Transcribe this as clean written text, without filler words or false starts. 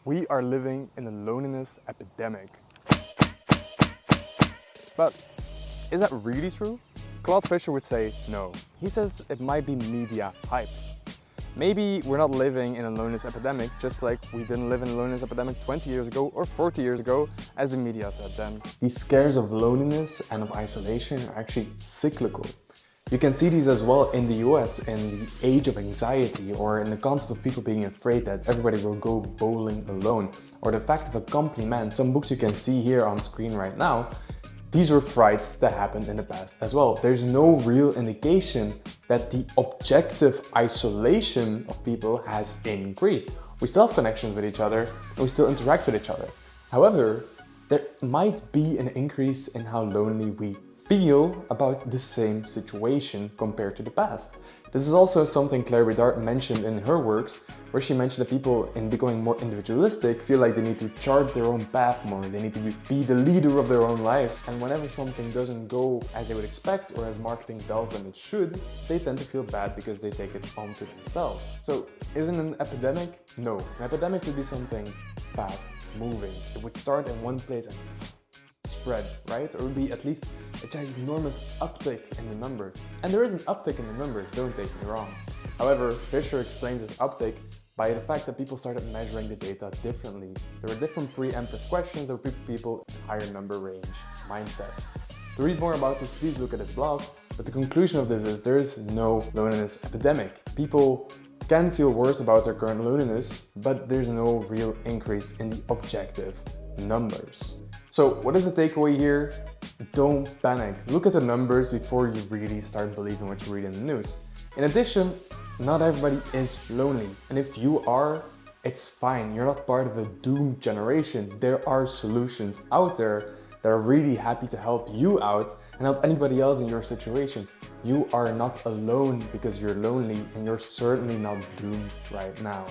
We are living in a loneliness epidemic. But is that really true? Claude Fischer would say no. He says it might be media hype. Maybe we're not living in a loneliness epidemic just like we didn't live in a loneliness epidemic 20 years ago or 40 years ago, as the media said then. These scares of loneliness and of isolation are actually cyclical. You can see these as well in the US in the age of anxiety, or in the concept of people being afraid that everybody will go bowling alone, or the fact of a company man. Some books you can see here on screen right now, these were frights that happened in the past as well. There's no real indication that the objective isolation of people has increased. We still have connections with each other and we still interact with each other. However, there might be an increase in how lonely we feel about the same situation compared to the past. This is also something Claire Bidart mentioned in her works, where she mentioned that people, in becoming more individualistic, feel like they need to chart their own path more, they need to be the leader of their own life, and whenever something doesn't go as they would expect or as marketing tells them it should, they tend to feel bad because they take it onto themselves. So, isn't an epidemic? No. An epidemic would be something fast moving. It would start in one place and spread, right? Or it would be at least a ginormous uptick in the numbers. And there is an uptick in the numbers, don't take me wrong. However, Fischer explains this uptick by the fact that people started measuring the data differently. There were different preemptive questions that would put people in a higher number range mindset. To read more about this, please look at his blog. But the conclusion of this is there is no loneliness epidemic. People can feel worse about their current loneliness, but there's no real increase in the objective numbers. So what is the takeaway here? Don't panic. Look at the numbers before you really start believing what you read in the news. In addition, not everybody is lonely. And if you are, it's fine. You're not part of a doomed generation. There are solutions out there that are really happy to help you out and help anybody else in your situation. You are not alone because you're lonely, and you're certainly not doomed right now.